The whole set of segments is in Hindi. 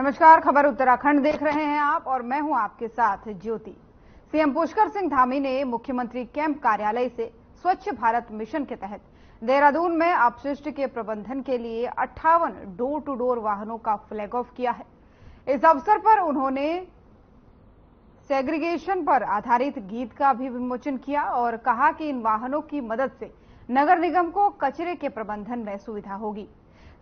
नमस्कार, खबर उत्तराखंड देख रहे हैं आप और मैं हूं आपके साथ ज्योति। सीएम पुष्कर सिंह धामी ने मुख्यमंत्री कैंप कार्यालय से स्वच्छ भारत मिशन के तहत देहरादून में अपशिष्ट के प्रबंधन के लिए 58 डोर टू डोर वाहनों का फ्लैग ऑफ किया है। इस अवसर पर उन्होंने सेग्रीगेशन पर आधारित गीत का भी विमोचन किया और कहा कि इन वाहनों की मदद से नगर निगम को कचरे के प्रबंधन में सुविधा होगी।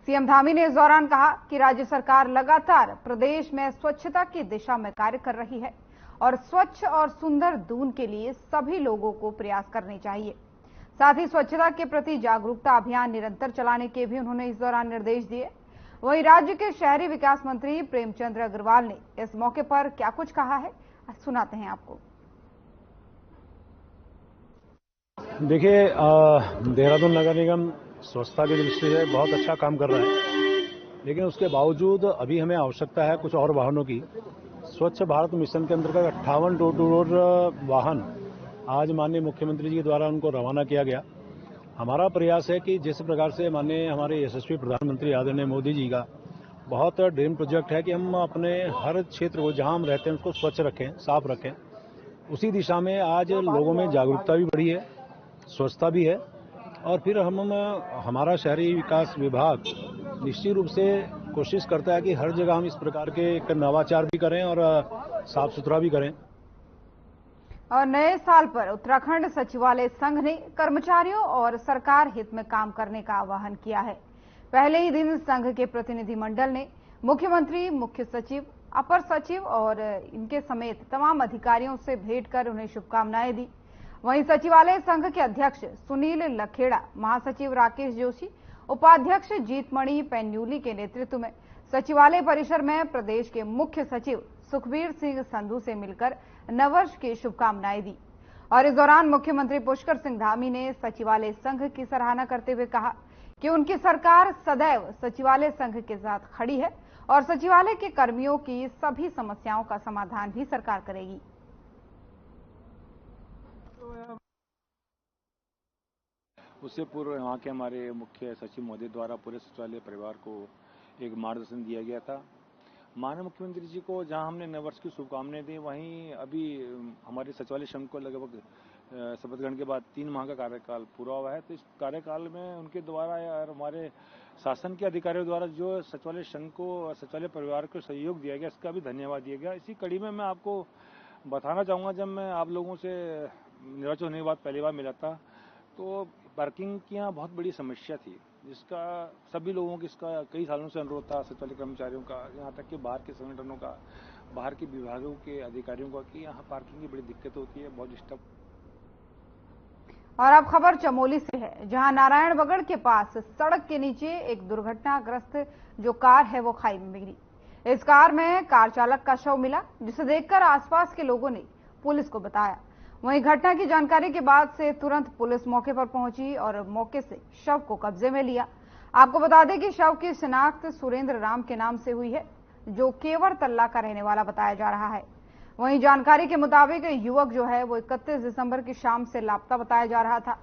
सीएम धामी ने इस दौरान कहा कि राज्य सरकार लगातार प्रदेश में स्वच्छता की दिशा में कार्य कर रही है और स्वच्छ और सुंदर दून के लिए सभी लोगों को प्रयास करने चाहिए। साथ ही स्वच्छता के प्रति जागरूकता अभियान निरंतर चलाने के भी उन्होंने इस दौरान निर्देश दिए। वहीं राज्य के शहरी विकास मंत्री प्रेमचंद अग्रवाल ने इस मौके पर क्या कुछ कहा है, सुनाते हैं आपको। देखिए, देहरादून नगर निगम स्वच्छता की दृष्टि से बहुत अच्छा काम कर रहा है, लेकिन उसके बावजूद अभी हमें आवश्यकता है कुछ और वाहनों की। स्वच्छ भारत मिशन के अंतर्गत 58 डोर टू डोर वाहन आज माननीय मुख्यमंत्री जी के द्वारा उनको रवाना किया गया। हमारा प्रयास है कि जिस प्रकार से माननीय हमारे यशस्वी प्रधानमंत्री आदरणीय मोदी जी का बहुत ड्रीम प्रोजेक्ट है कि हम अपने हर क्षेत्र को जहां हम रहते हैं उसको स्वच्छ रखें, साफ रखें, उसी दिशा में आज लोगों में जागरूकता भी बढ़ी है, स्वच्छता भी है। और फिर हमारा शहरी विकास विभाग निश्चित रूप से कोशिश करता है कि हर जगह हम इस प्रकार के एक नवाचार भी करें और साफ सुथरा भी करें। और नए साल पर उत्तराखंड सचिवालय संघ ने कर्मचारियों और सरकार हित में काम करने का आह्वान किया है। पहले ही दिन संघ के प्रतिनिधिमंडल ने मुख्यमंत्री, मुख्य सचिव, अपर सचिव और इनके समेत तमाम अधिकारियों से भेंट कर उन्हें शुभकामनाएं दी। वहीं सचिवालय संघ के अध्यक्ष सुनील लखेड़ा, महासचिव राकेश जोशी, उपाध्यक्ष जीतमणि पेन्यूली के नेतृत्व में सचिवालय परिसर में प्रदेश के मुख्य सचिव सुखबीर सिंह संधू से मिलकर नववर्ष की शुभकामनाएं दी। और इस दौरान मुख्यमंत्री पुष्कर सिंह धामी ने सचिवालय संघ की सराहना करते हुए कहा कि उनकी सरकार सदैव सचिवालय संघ के साथ खड़ी है और सचिवालय के कर्मियों की सभी समस्याओं का समाधान भी सरकार करेगी। उससे पूर्व यहाँ के हमारे मुख्य सचिव महोदय द्वारा पूरे सचिवालय परिवार को एक मार्गदर्शन दिया गया था। माननीय मुख्यमंत्री जी को जहाँ हमने नववर्ष की शुभकामनाएं दी, वहीं अभी हमारे सचिवालय संघ को लगभग शपथ ग्रहण के बाद 3 माह का कार्यकाल पूरा हुआ है। तो इस कार्यकाल में उनके द्वारा और हमारे शासन के अधिकारियों द्वारा जो सचिवालय संघ को और सचिवालय परिवार को सहयोग दिया गया, इसका भी धन्यवाद दिया गया। इसी कड़ी में मैं आपको बताना चाहूँगा, जब मैं आप लोगों से निर्वाचन होने के बाद पहली बार मिला था तो पार्किंग की यहाँ बहुत बड़ी समस्या थी, जिसका सभी लोगों की इसका कई सालों से अनुरोध था, सचिवालय कर्मचारियों का, यहाँ तक कि बाहर के संगठनों का, बाहर के विभागों के अधिकारियों का, कि यहाँ पार्किंग की बड़ी दिक्कत होती है, बहुत डिस्टर्ब। और अब खबर चमोली से है, जहां नारायणबगड़ के पास सड़क के नीचे एक दुर्घटनाग्रस्त जो कार है वो खाई में गिरी। इस कार में कार चालक का शव मिला, जिसे देखकर आसपास के लोगों ने पुलिस को बताया। वहीं घटना की जानकारी के बाद से तुरंत पुलिस मौके पर पहुंची और मौके से शव को कब्जे में लिया। आपको बता दें कि शव की शिनाख्त सुरेंद्र राम के नाम से हुई है, जो केवड़ तल्ला का रहने वाला बताया जा रहा है। वहीं जानकारी के मुताबिक युवक जो है वो 31 दिसंबर की शाम से लापता बताया जा रहा था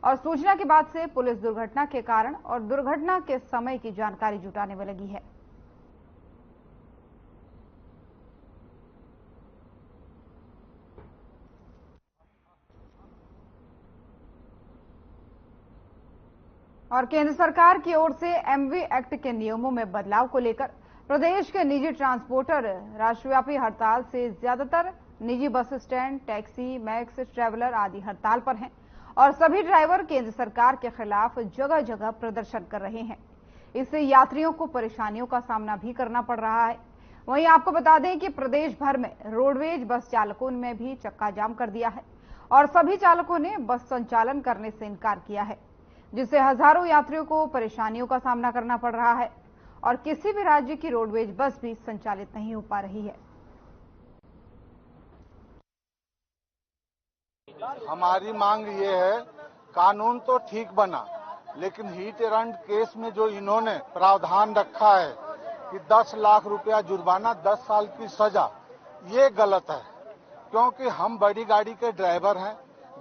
और सूचना के बाद से पुलिस दुर्घटना के कारण और दुर्घटना के समय की जानकारी जुटाने में लगी है। और केंद्र सरकार की ओर से एमवी एक्ट के नियमों में बदलाव को लेकर प्रदेश के निजी ट्रांसपोर्टर राष्ट्रव्यापी हड़ताल से ज्यादातर निजी bus stand, taxi, max, traveller आदि हड़ताल पर हैं और सभी ड्राइवर केंद्र सरकार के खिलाफ जगह जगह प्रदर्शन कर रहे हैं। इससे यात्रियों को परेशानियों का सामना भी करना पड़ रहा है। वहीं आपको बता दें कि प्रदेश भर में रोडवेज बस चालकों ने भी चक्का जाम कर दिया है और सभी चालकों ने बस संचालन करने से इनकार किया है, जिससे हजारों यात्रियों को परेशानियों का सामना करना पड़ रहा है और किसी भी राज्य की रोडवेज बस भी संचालित नहीं हो पा रही है। हमारी मांग ये है, कानून तो ठीक बना, लेकिन हिट एंड केस में जो इन्होंने प्रावधान रखा है कि 10 लाख रुपया जुर्माना, 10 साल की सजा, ये गलत है। क्योंकि हम बड़ी गाड़ी के ड्राइवर हैं,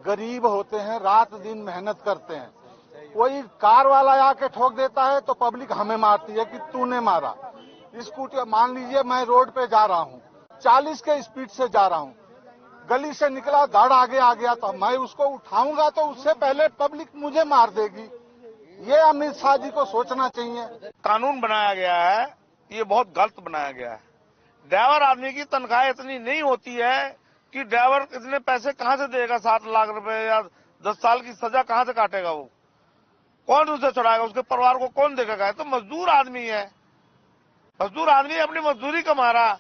गरीब होते हैं, रात दिन मेहनत करते हैं। कोई कार वाला आके ठोक देता है तो पब्लिक हमें मारती है कि तूने मारा। स्कूटी, मान लीजिए मैं रोड पे जा रहा हूँ, 40 के स्पीड से जा रहा हूँ, गली से निकला, धड़ आगे आ गया, तो मैं उसको उठाऊंगा तो उससे पहले पब्लिक मुझे मार देगी। ये अमित शाह जी को सोचना चाहिए। कानून बनाया गया है, ये बहुत गलत बनाया गया है। ड्राइवर आदमी की तनख्वाह इतनी नहीं होती है कि ड्राइवर इतने पैसे कहां से देगा, 7 लाख रुपए या 10 साल की सजा कहां से काटेगा वो? कौन उसे छुड़ाएगा? उसके परिवार को कौन देखेगा? तो मजदूर आदमी है, मजदूर आदमी अपनी मजदूरी कमा रहा।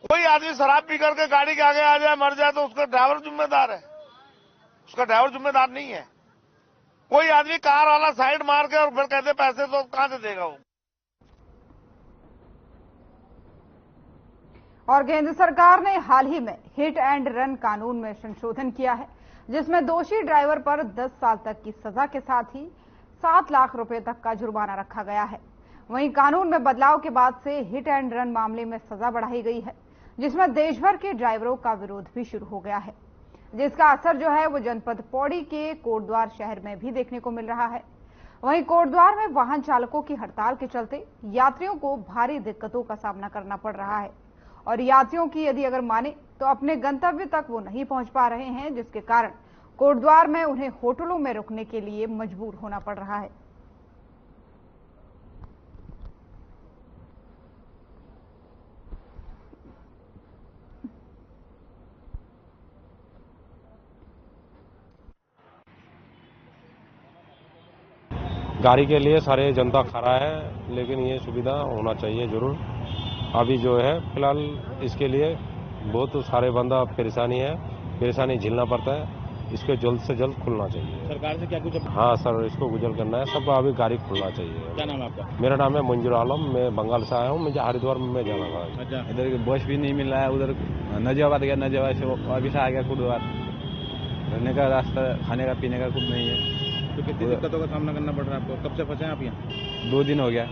कोई आदमी शराब पी करके गाड़ी के आगे आ जाए, मर जाए, तो उसका ड्राइवर जिम्मेदार है? उसका ड्राइवर जिम्मेदार नहीं है। कोई आदमी कार वाला साइड मार के और फिर कहते पैसे तो कहां से देगा वो? और केंद्र सरकार ने हाल ही में हिट एंड रन कानून में संशोधन किया है, जिसमें दोषी ड्राइवर पर 10 साल तक की सजा के साथ ही 7 लाख रुपए तक का जुर्माना रखा गया है। वहीं कानून में बदलाव के बाद से हिट एंड रन मामले में सजा बढ़ाई गई है, जिसमें देश भर के ड्राइवरों का विरोध भी शुरू हो गया है, जिसका असर जो है वो जनपद पौड़ी के कोटद्वार शहर में भी देखने को मिल रहा है। वहीं कोटद्वार में वाहन चालकों की हड़ताल के चलते यात्रियों को भारी दिक्कतों का सामना करना पड़ रहा है और यात्रियों की यदि अगर माने तो अपने गंतव्य तक वो नहीं पहुंच पा रहे हैं, जिसके कारण कोटद्वार में उन्हें होटलों में रुकने के लिए मजबूर होना पड़ रहा है। गाड़ी के लिए सारे जनता खड़ा है, लेकिन ये सुविधा होना चाहिए जरूर। अभी जो है फिलहाल इसके लिए बहुत सारे बंदा परेशानी झेलना पड़ता है। इसको जल्द से जल्द खुलना चाहिए। सरकार से क्या कुछ? हाँ सर, इसको गुजर करना है, सब अभी गाड़ी खुलना चाहिए। क्या नाम है आपका? मेरा नाम है मंजूर आलम, मैं बंगाल से आया हूँ, मुझे हरिद्वार में जाना था। अच्छा, इधर बस भी नहीं मिल रहा है, उधर नजाबाद गया, नजाबाद से अभी से आ गया कोटद्वार। रहने का रास्ता, खाने का पीने का कुछ नहीं है। तो कितनी दिक्कतों का सामना करना पड़ रहा है आपको? कब से फंसे हैं आप यहाँ? 2 दिन हो गया।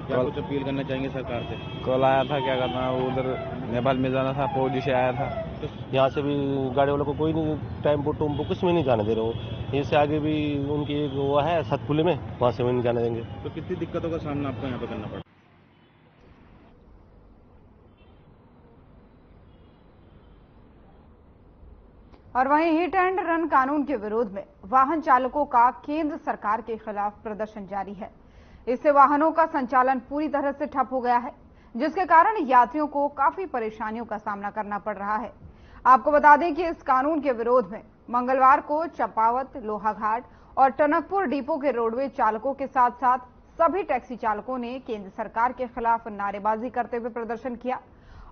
क्या कुछ अपील करना चाहेंगे सरकार से? कल आया था, क्या करना, उधर नेपाल में जाना था, पौड़ी से आया था। यहाँ से भी गाड़ी वालों को कोई नहीं, टेम्पो टूम्पो कुछ भी नहीं जाने दे रहे हो। इससे आगे भी उनकी एक वो है सतपुली में, वहाँ से भी नहीं जाने देंगे। तो कितनी दिक्कतों का सामना आपको यहाँ पे करना पड़ा? और वहीं हिट एंड रन कानून के विरोध में वाहन चालकों का केंद्र सरकार के खिलाफ प्रदर्शन जारी है। इससे वाहनों का संचालन पूरी तरह से ठप हो गया है, जिसके कारण यात्रियों को काफी परेशानियों का सामना करना पड़ रहा है। आपको बता दें कि इस कानून के विरोध में मंगलवार को चंपावत, लोहाघाट और टनकपुर डिपो के रोडवेज चालकों के साथ साथ सभी टैक्सी चालकों ने केंद्र सरकार के खिलाफ नारेबाजी करते हुए प्रदर्शन किया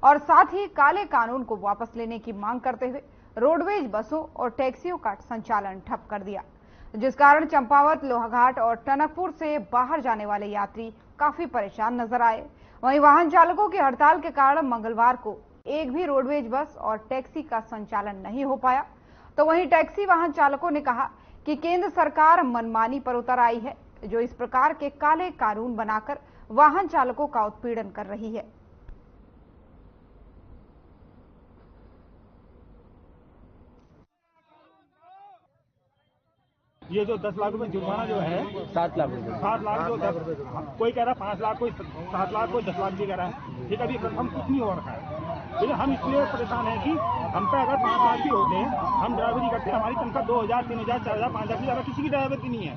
और साथ ही काले कानून को वापस लेने की मांग करते हुए रोडवेज बसों और टैक्सियों का संचालन ठप कर दिया, जिस कारण चंपावत, लोहाघाट और टनकपुर से बाहर जाने वाले यात्री काफी परेशान नजर आए। वहीं वाहन चालकों की हड़ताल के कारण मंगलवार को एक भी रोडवेज बस और टैक्सी का संचालन नहीं हो पाया। तो वहीं टैक्सी वाहन चालकों ने कहा कि केंद्र सरकार मनमानी पर उतर आई है, जो इस प्रकार के काले कानून बनाकर वाहन चालकों का उत्पीड़न कर रही है। ये जो 10 लाख रुपए जुर्माना जो है, 7 लाख रुपए। 7 लाख जो 10, कोई कह रहा है 5 लाख, कोई 7 लाख, कोई 10 लाख भी कह रहा है। ठीक है, अभी हम कुछ नहीं हो रखा है, लेकिन हम इसलिए परेशान हैं कि हम पे अगर 5 लाख भी होते हैं, हम ड्राइवरी करते हैं, हमारी तनख्वाह 2000, 3000, 4000, 5000 से ज्यादा किसी की ड्राइवर की नहीं है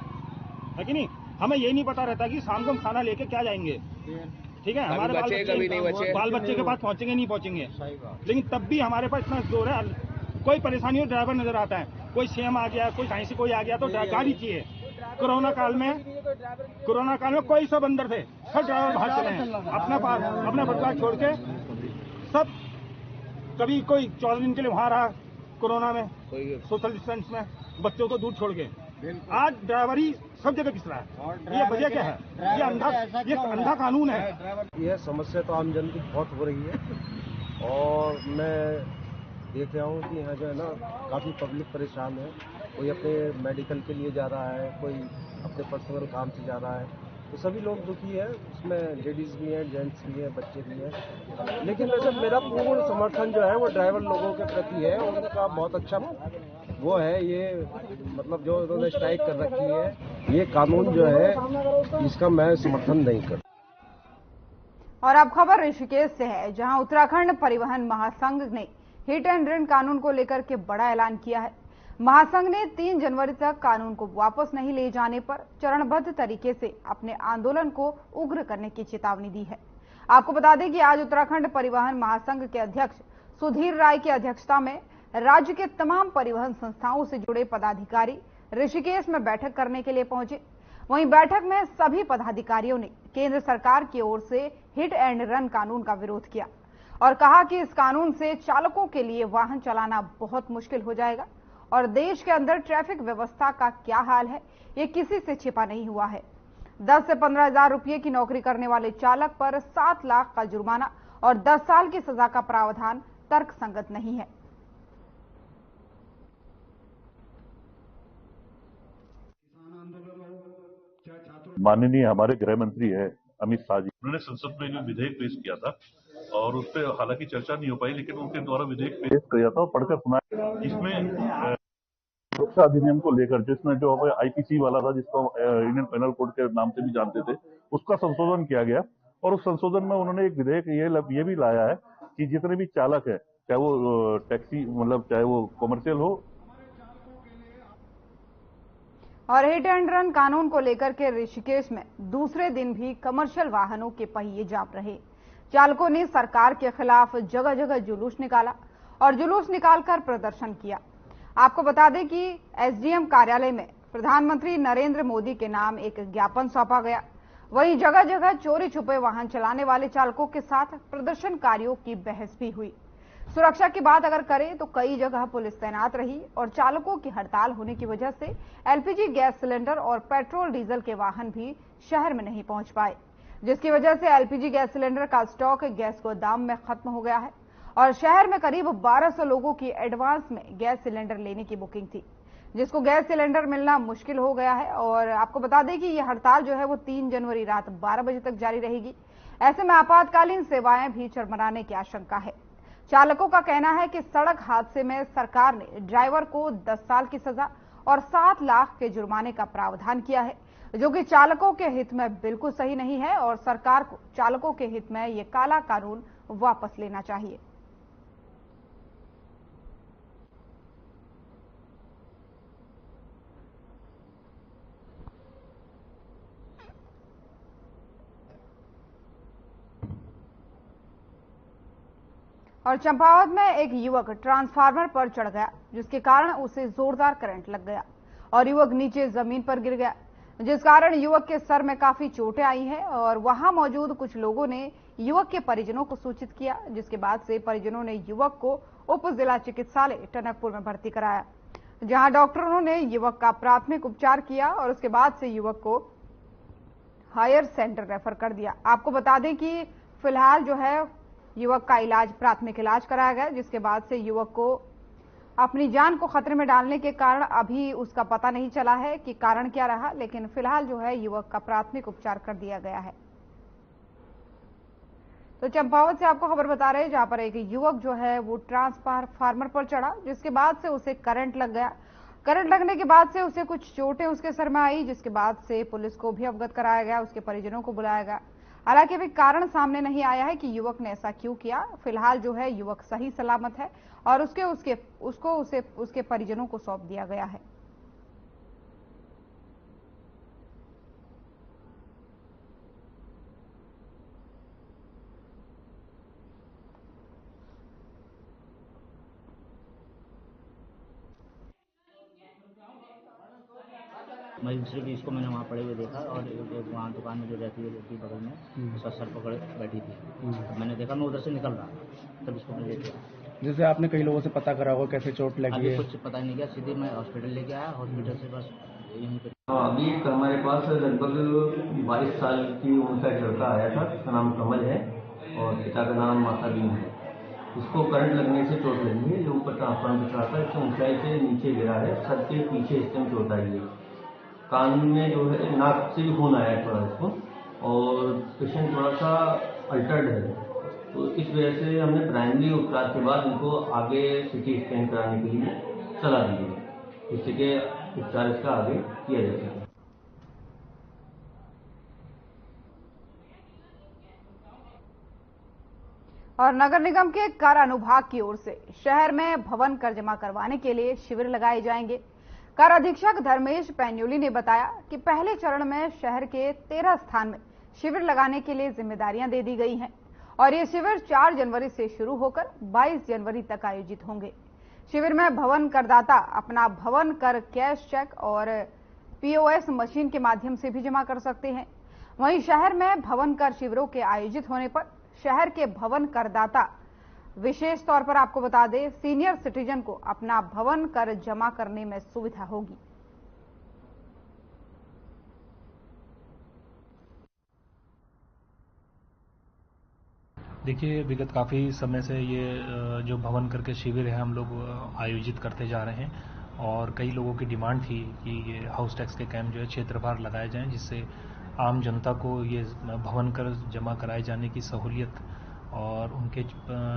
कि नहीं? हमें ये नहीं पता रहता कि शाम को हम खाना लेके क्या जाएंगे। ठीक है, हमारे बाल बच्चे के पास पहुंचेंगे नहीं पहुंचेंगे, लेकिन तब भी हमारे पास इतना जोर है। कोई परेशानी हो, ड्राइवर नजर आता है। कोई सीएम आ गया, कोई कहीं से कोई आ गया तो गाड़ी चाहिए। कोरोना काल में कोई सब अंदर थे, सब ड्राइवर बाहर चले हैं, अपना परिवार छोड़ के सब। कभी कोई 14 दिन के लिए वहां रहा कोरोना में, सोशल डिस्टेंस में, बच्चों को दूर छोड़ के। आज ड्राइवरी सब जगह पिस रहा है। ये वजह क्या है? ये अंधा कानून है। यह समस्या तो आम जन की बहुत हो रही है और मैं देख रहा हूँ कि यहाँ जो है ना काफ़ी पब्लिक परेशान है। कोई अपने मेडिकल के लिए जा रहा है, कोई अपने पर्सनल काम से जा रहा है, तो सभी लोग दुखी है। उसमें लेडीज भी हैं, जेंट्स भी हैं, बच्चे भी हैं। लेकिन वैसे मेरा पूर्ण समर्थन जो है वो ड्राइवर लोगों के प्रति है। उनका बहुत अच्छा वो है, ये मतलब जो उन्होंने स्ट्राइक कर रखी है, ये कानून जो है इसका मैं समर्थन नहीं करता। और अब खबर ऋषिकेश से है, जहां उत्तराखंड परिवहन महासंघ ने हिट एंड रन कानून को लेकर के बड़ा ऐलान किया है। महासंघ ने 3 जनवरी तक कानून को वापस नहीं ले जाने पर चरणबद्ध तरीके से अपने आंदोलन को उग्र करने की चेतावनी दी है। आपको बता दें कि आज उत्तराखंड परिवहन महासंघ के अध्यक्ष सुधीर राय की अध्यक्षता में राज्य के तमाम परिवहन संस्थाओं से जुड़े पदाधिकारी ऋषिकेश में बैठक करने के लिए पहुंचे। वहीं बैठक में सभी पदाधिकारियों ने केंद्र सरकार की ओर से हिट एंड रन कानून का विरोध किया और कहा कि इस कानून से चालकों के लिए वाहन चलाना बहुत मुश्किल हो जाएगा और देश के अंदर ट्रैफिक व्यवस्था का क्या हाल है, ये किसी से छिपा नहीं हुआ है। 10 से 15 हजार रुपये की नौकरी करने वाले चालक पर 7 लाख का जुर्माना और 10 साल की सजा का प्रावधान तर्कसंगत नहीं है। माननीय हमारे गृह मंत्री है अमित शाह जी, उन्होंने संसद में जो विधेयक पेश किया था और उस पर हालांकि चर्चा नहीं हो पाई, लेकिन उनके द्वारा विधेयक पेश किया था और पढ़कर सुनाया। इसमें सुरक्षा अधिनियम को लेकर, जिसमें जो आईपीसी वाला था, जिसको इंडियन पेनल कोड के नाम से भी जानते थे, उसका संशोधन किया गया और उस संशोधन में उन्होंने एक विधेयक ये भी लाया है कि जितने भी चालक है, चाहे वो टैक्सी चाहे वो कॉमर्शियल हो। और हिट एंड रन कानून को लेकर के ऋषिकेश में दूसरे दिन भी कमर्शियल वाहनों के पहिए जाम रहे। चालकों ने सरकार के खिलाफ जगह जगह जुलूस निकाला और जुलूस निकालकर प्रदर्शन किया। आपको बता दें कि एसडीएम कार्यालय में प्रधानमंत्री नरेंद्र मोदी के नाम एक ज्ञापन सौंपा गया। वहीं जगह जगह चोरी छुपे वाहन चलाने वाले चालकों के साथ प्रदर्शनकारियों की बहस भी हुई। सुरक्षा की बात अगर करें तो कई जगह पुलिस तैनात रही और चालकों की हड़ताल होने की वजह से एलपीजी गैस सिलेंडर और पेट्रोल डीजल के वाहन भी शहर में नहीं पहुंच पाए, जिसकी वजह से एलपीजी गैस सिलेंडर का स्टॉक गैस गोदाम में खत्म हो गया है और शहर में करीब 1200 लोगों की एडवांस में गैस सिलेंडर लेने की बुकिंग थी, जिसको गैस सिलेंडर मिलना मुश्किल हो गया है। और आपको बता दें कि यह हड़ताल जो है वो 3 जनवरी रात 12 बजे तक जारी रहेगी। ऐसे में आपातकालीन सेवाएं भी चरमराने की आशंका है। चालकों का कहना है कि सड़क हादसे में सरकार ने ड्राइवर को 10 साल की सजा और 7 लाख के जुर्माने का प्रावधान किया है, जो कि चालकों के हित में बिल्कुल सही नहीं है और सरकार को चालकों के हित में ये काला कानून वापस लेना चाहिए। और चंपावत में एक युवक ट्रांसफार्मर पर चढ़ गया, जिसके कारण उसे जोरदार करंट लग गया और युवक नीचे जमीन पर गिर गया, जिस कारण युवक के सर में काफी चोटें आई हैं और वहां मौजूद कुछ लोगों ने युवक के परिजनों को सूचित किया, जिसके बाद से परिजनों ने युवक को उप जिला चिकित्सालय टनकपुर में भर्ती कराया, जहां डॉक्टरों ने युवक का प्राथमिक उपचार किया और उसके बाद से युवक को हायर सेंटर रेफर कर दिया। आपको बता दें कि फिलहाल जो है युवक का इलाज प्राथमिक इलाज कराया गया, जिसके बाद से युवक को अपनी जान को खतरे में डालने के कारण अभी उसका पता नहीं चला है कि कारण क्या रहा, लेकिन फिलहाल जो है युवक का प्राथमिक उपचार कर दिया गया है। तो चंपावत से आपको खबर बता रहे हैं, जहां पर एक युवक जो है वो ट्रांसफार्मर पर चढ़ा, जिसके बाद से उसे करंट लग गया। करंट लगने के बाद से उसे कुछ चोटें उसके सर में आई, जिसके बाद से पुलिस को भी अवगत कराया गया, उसके परिजनों को बुलाया गया। हालांकि अभी कारण सामने नहीं आया है कि युवक ने ऐसा क्यों किया। फिलहाल जो है युवक सही सलामत है और उसके परिजनों को सौंप दिया गया है। मैं दूसरे भी इसको मैंने वहाँ पड़े हुए देखा और एक वहाँ दुकान में जो रहती है लड़की बगल में उसका सर पकड़ बैठी थी। तो मैंने देखा, मैं उधर से निकल रहा तब इसको मैंने देखा। जैसे आपने कई लोगों से पता करा होगा कैसे चोट लगी है? कुछ पता नहीं किया, सीधे मैं हॉस्पिटल लेके आया, हॉस्पिटल से बस यहीं पे। अभी हमारे पास लगभग 22 साल की उम्र का एक लड़का आया था, उसका नाम कमल है और पिता का नाम माता बीन है। उसको करंट लगने से चोट लगी है, जो ऊपर ट्रांसफार्मर पे चढ़ा था, इससे ऊंचाई से नीचे गिरा है, सर के पीछे हिस्से में चोट आई है। कान में जो है नाक से भी खून आया है थोड़ा इसको और पेशेंट थोड़ा सा अल्टर्ड है, तो इस वजह से हमने प्राइमरी उपचार के बाद इनको आगे सिटी स्कैन कराने के लिए सलाह दी है, जिससे कि उपचार इसका आगे किया जा सके। और नगर निगम के कर अनुभाग की ओर से शहर में भवन कर जमा करवाने के लिए शिविर लगाए जाएंगे। कर अधीक्षक धर्मेश पैन्यूली ने बताया कि पहले चरण में शहर के 13 स्थान में शिविर लगाने के लिए जिम्मेदारियां दे दी गई हैं और ये शिविर 4 जनवरी से शुरू होकर 22 जनवरी तक आयोजित होंगे। शिविर में भवन करदाता अपना भवन कर कैश चेक और POS मशीन के माध्यम से भी जमा कर सकते हैं। वहीं शहर में भवन कर शिविरों के आयोजित होने पर शहर के भवन करदाता, विशेष तौर पर आपको बता दें, सीनियर सिटीजन को अपना भवन कर जमा करने में सुविधा होगी। देखिए, विगत काफ़ी समय से ये जो भवन कर के शिविर है हम लोग आयोजित करते जा रहे हैं और कई लोगों की डिमांड थी कि ये हाउस टैक्स के कैंप जो है क्षेत्रवार लगाए जाएं, जिससे आम जनता को ये भवन कर जमा कराए जाने की सहूलियत और उनके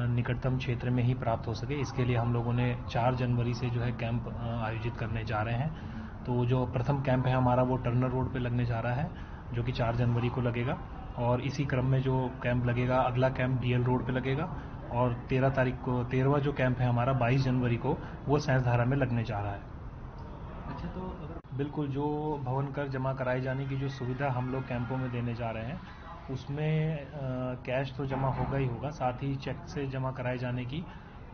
निकटतम क्षेत्र में ही प्राप्त हो सके। इसके लिए हम लोगों ने 4 जनवरी से जो है कैंप आयोजित करने जा रहे हैं। तो जो प्रथम कैंप है हमारा वो टर्नर रोड पे लगने जा रहा है, जो कि 4 जनवरी को लगेगा और इसी क्रम में जो कैंप लगेगा, अगला कैंप DL रोड पे लगेगा और 13 तारीख को 13वां जो कैंप है हमारा 22 जनवरी को वो सैंसधारा में लगने जा रहा है। अच्छा, तो बिल्कुल जो भवन कर जमा कराए जाने की जो सुविधा हम लोग कैंपों में देने जा रहे हैं उसमें कैश तो जमा होगा ही होगा, साथ ही चेक से जमा कराए जाने की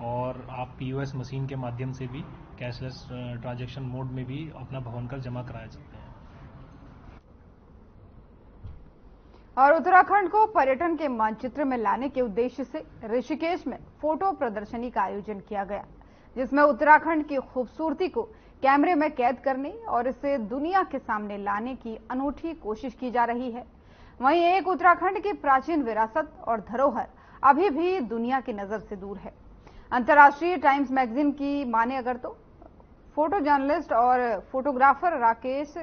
और आप POS मशीन के माध्यम से भी कैशलेस ट्रांजैक्शन मोड में भी अपना भवन कर जमा करा सकते हैं। और उत्तराखंड को पर्यटन के मानचित्र में लाने के उद्देश्य से ऋषिकेश में फोटो प्रदर्शनी का आयोजन किया गया, जिसमें उत्तराखंड की खूबसूरती को कैमरे में कैद करने और इसे दुनिया के सामने लाने की अनूठी कोशिश की जा रही है। वहीं एक उत्तराखंड की प्राचीन विरासत और धरोहर अभी भी दुनिया की नजर से दूर है। अंतर्राष्ट्रीय टाइम्स मैगजीन की माने अगर तो फोटो जर्नलिस्ट और फोटोग्राफर राकेश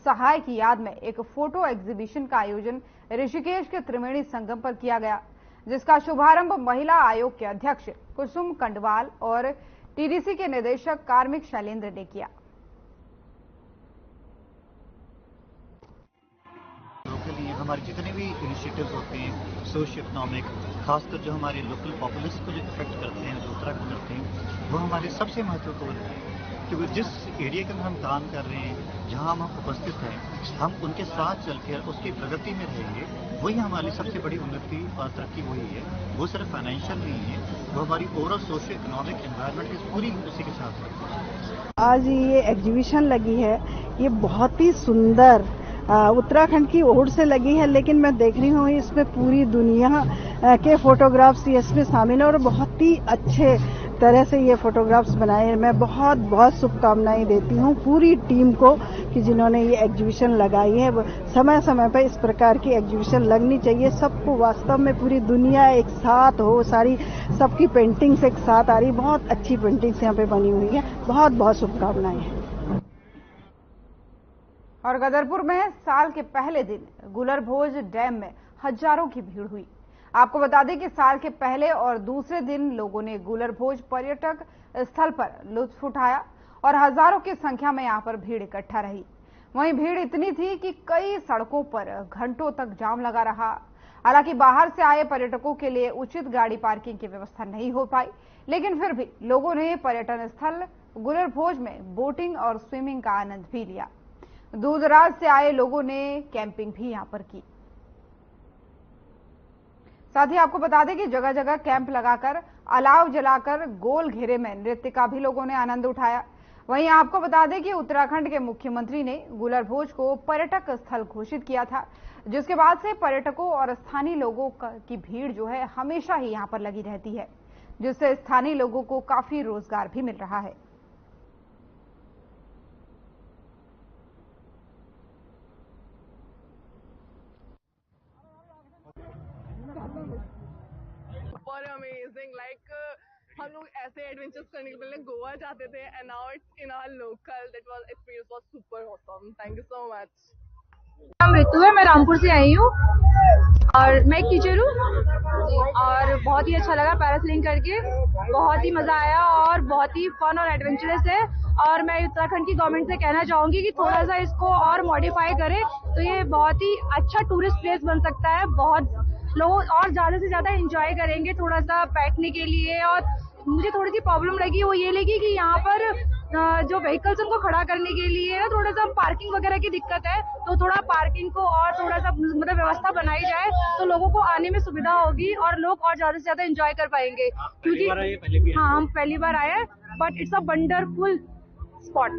सहाय की याद में एक फोटो एग्जीबिशन का आयोजन ऋषिकेश के त्रिवेणी संगम पर किया गया, जिसका शुभारंभ महिला आयोग के अध्यक्ष कुसुम कंडवाल और TDC के निदेशक कार्मिक शैलेंद्र ने किया। लोकल लिए हमारे जितने भी इनिशिएटिव्स होते हैं सोशियो इकोनॉमिक, खासकर जो हमारे लोकल पॉपुलेशन को जो इफेक्ट करते हैं, जो उत्तराखंड करते हैं, वो हमारे सबसे महत्वपूर्ण है। क्योंकि जिस एरिया के अंदर हम काम कर रहे हैं, जहां हम उपस्थित हैं, हम उनके साथ चलकर उसकी प्रगति में रहेंगे, वही हमारी सबसे बड़ी उन्नति और तरक्की वही है। वो सिर्फ फाइनेंशियल नहीं है, वो हमारी ओवरऑल सोशियो इकोनॉमिक एनवायरनमेंट की पूरी उसी के साथ है। आज ये एग्जीबिशन लगी है, ये बहुत ही सुंदर उत्तराखंड की ओर से लगी है, लेकिन मैं देख रही हूँ इसमें पूरी दुनिया के फोटोग्राफ्स इसमें शामिल है और बहुत ही अच्छे तरह से ये फोटोग्राफ्स बनाए। मैं बहुत बहुत शुभकामनाएं देती हूँ पूरी टीम को कि जिन्होंने ये एग्जीबिशन लगाई है। समय समय पर इस प्रकार की एग्जीबिशन लगनी चाहिए, सबको वास्तव में पूरी दुनिया एक साथ हो, सारी सबकी पेंटिंग्स एक साथ आ रही, बहुत अच्छी पेंटिंग्स यहाँ पे बनी हुई है। बहुत बहुत शुभकामनाएं हैं। और गदरपुर में साल के पहले दिन गुलरभोज डैम में हजारों की भीड़ हुई। आपको बता दें कि साल के पहले और दूसरे दिन लोगों ने गुलरभोज पर्यटक स्थल पर लुत्फ उठाया और हजारों की संख्या में यहां पर भीड़ इकट्ठा रही। वहीं भीड़ इतनी थी कि कई सड़कों पर घंटों तक जाम लगा रहा। हालांकि बाहर से आए पर्यटकों के लिए उचित गाड़ी पार्किंग की व्यवस्था नहीं हो पाई, लेकिन फिर भी लोगों ने पर्यटन स्थल गुलरभोज में बोटिंग और स्विमिंग का आनंद भी लिया। दूर दराज से आए लोगों ने कैंपिंग भी यहां पर की। साथ ही आपको बता दें कि जगह जगह कैंप लगाकर अलाव जलाकर गोल घेरे में नृत्य का भी लोगों ने आनंद उठाया। वहीं आपको बता दें कि उत्तराखंड के मुख्यमंत्री ने गुलरभोज को पर्यटक स्थल घोषित किया था, जिसके बाद से पर्यटकों और स्थानीय लोगों की भीड़ जो है हमेशा ही यहां पर लगी रहती है, जिससे स्थानीय लोगों को काफी रोजगार भी मिल रहा है। अमेजिंग, लाइक हम लोग ऐसे एडवेंचर्स करने के पहले गोवा जाते थे and now it's in our local. That was experience was super awesome. Thank you so much. नाम ऋतु है, मैं रामपुर से आई हूँ और मैं एक टीचर हूँ और बहुत ही अच्छा लगा पैरासेलिंग करके, बहुत ही मजा आया और बहुत ही फन और एडवेंचरस है। और मैं उत्तराखंड की गवर्नमेंट से कहना चाहूंगी कि थोड़ा सा इसको और मॉडिफाई करे तो ये बहुत ही अच्छा टूरिस्ट प्लेस बन सकता है। बहुत लोग और ज्यादा से ज्यादा एंजॉय करेंगे थोड़ा सा बैठने के लिए। और मुझे थोड़ी सी प्रॉब्लम लगी वो ये लगी कि यहाँ पर जो व्हीकल्स उनको खड़ा करने के लिए ना थोड़ा सा पार्किंग वगैरह की दिक्कत है, तो थोड़ा पार्किंग को और थोड़ा सा मतलब व्यवस्था बनाई जाए तो लोगों को आने में सुविधा होगी और लोग और ज्यादा से ज्यादा एंजॉय कर पाएंगे। क्योंकि हाँ, हम पहली बार आए हैं, but it's a wonderful spot.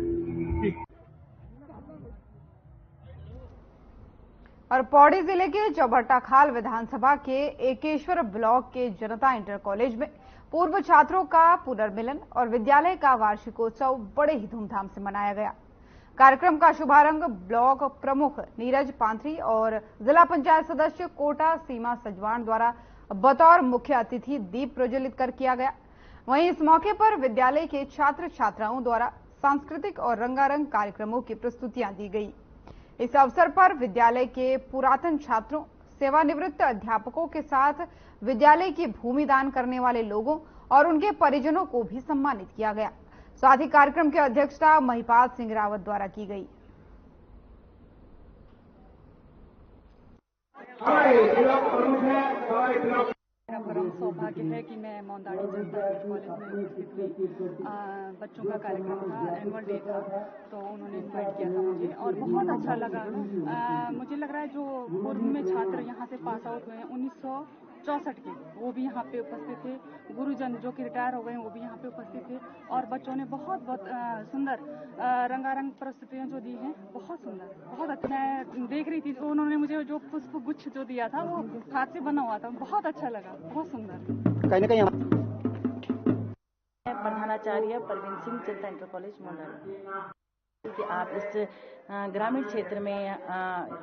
और पौड़ी जिले के चौबट्टाखाल विधानसभा के एकेश्वर ब्लॉक के जनता इंटर कॉलेज में पूर्व छात्रों का पुनर्मिलन और विद्यालय का वार्षिकोत्सव बड़े ही धूमधाम से मनाया गया। कार्यक्रम का शुभारंभ ब्लॉक प्रमुख नीरज पांथरी और जिला पंचायत सदस्य कोटा सीमा सजवान द्वारा बतौर मुख्य अतिथि दीप प्रज्वलित कर किया गया। वहीं इस मौके पर विद्यालय के छात्र छात्राओं द्वारा सांस्कृतिक और रंगारंग कार्यक्रमों की प्रस्तुतियां दी गई। इस अवसर पर विद्यालय के पुरातन छात्रों, सेवानिवृत्त अध्यापकों के साथ विद्यालय की भूमि दान करने वाले लोगों और उनके परिजनों को भी सम्मानित किया गया। साथ ही कार्यक्रम की अध्यक्षता महिपाल सिंह रावत द्वारा की गई। मेरा परम सौभाग्य है कि मैं मौंदाड़ी जनता कॉलेज में उपस्थित हुई। बच्चों का कार्यक्रम था, एनुअल डे था, तो उन्होंने इनवाइट किया था मुझे और बहुत अच्छा लगा। मुझे लग रहा है जो पूर्व में छात्र यहाँ से पास आउट हुए हैं 1964 के, वो भी यहाँ पे उपस्थित थे। गुरुजन जो कि रिटायर हो गए हैं वो भी यहाँ पे उपस्थित थे और बच्चों ने बहुत सुंदर रंगारंग प्रस्तुतियाँ जो दी हैं, बहुत सुंदर, बहुत अच्छा। मैं देख रही थी तो उन्होंने मुझे जो पुष्प गुच्छ जो दिया था वो हाथ से बना हुआ था, बहुत अच्छा लगा, बहुत सुंदर। कहीं ना कहीं प्रधानाचार्य परवीन सिंह, जनता इंटर कॉलेज मौंदाड़ी, कि आप इस ग्रामीण क्षेत्र में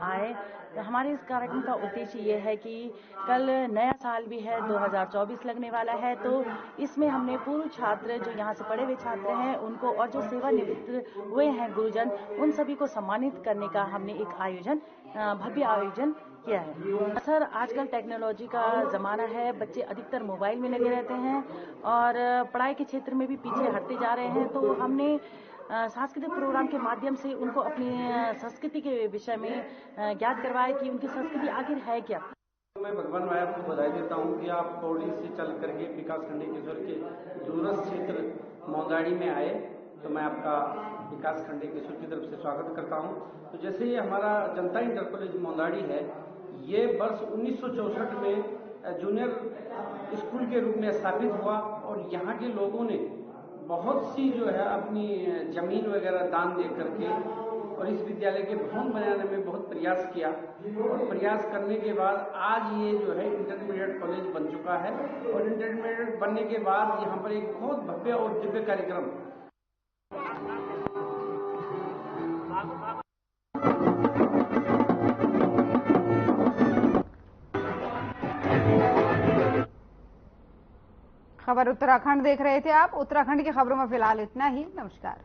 आए। हमारे इस कार्यक्रम का उद्देश्य ये है कि कल नया साल भी है, 2024 लगने वाला है, तो इसमें हमने पूर्व छात्र जो यहाँ से पढ़े हुए छात्र हैं उनको और जो सेवानिवृत्त हुए हैं गुरुजन, उन सभी को सम्मानित करने का हमने एक आयोजन, भव्य आयोजन किया है। सर, आजकल टेक्नोलॉजी का ज़माना है, बच्चे अधिकतर मोबाइल में लगे रहते हैं और पढ़ाई के क्षेत्र में भी पीछे हटते जा रहे हैं, तो हमने सांस्कृतिक प्रोग्राम के माध्यम से उनको अपनी संस्कृति के विषय में ज्ञात करवाया कि उनकी संस्कृति आखिर है क्या। मैं भगवान भाई आपको बधाई देता हूं कि आप पौड़ी से चल करके विकास खंड केश्वर के दूरस्थ क्षेत्र मौंदाड़ी में आए, तो मैं आपका विकास खंड केश्वर की तरफ से स्वागत करता हूं। तो जैसे ये हमारा जनता इंटर कॉलेज मौंदाड़ी है, ये वर्ष 1964 में जूनियर स्कूल के रूप में स्थापित हुआ और यहाँ के लोगों ने बहुत सी जो है अपनी जमीन वगैरह दान दे करके और इस विद्यालय के भवन बनाने में बहुत प्रयास किया और प्रयास करने के बाद आज ये जो है इंटरमीडिएट कॉलेज बन चुका है और इंटरमीडिएट बनने के बाद यहाँ पर एक बहुत भव्य और दिव्य कार्यक्रम खबर उत्तराखंड देख रहे थे आप। उत्तराखंड की खबरों में फिलहाल इतना ही। नमस्कार।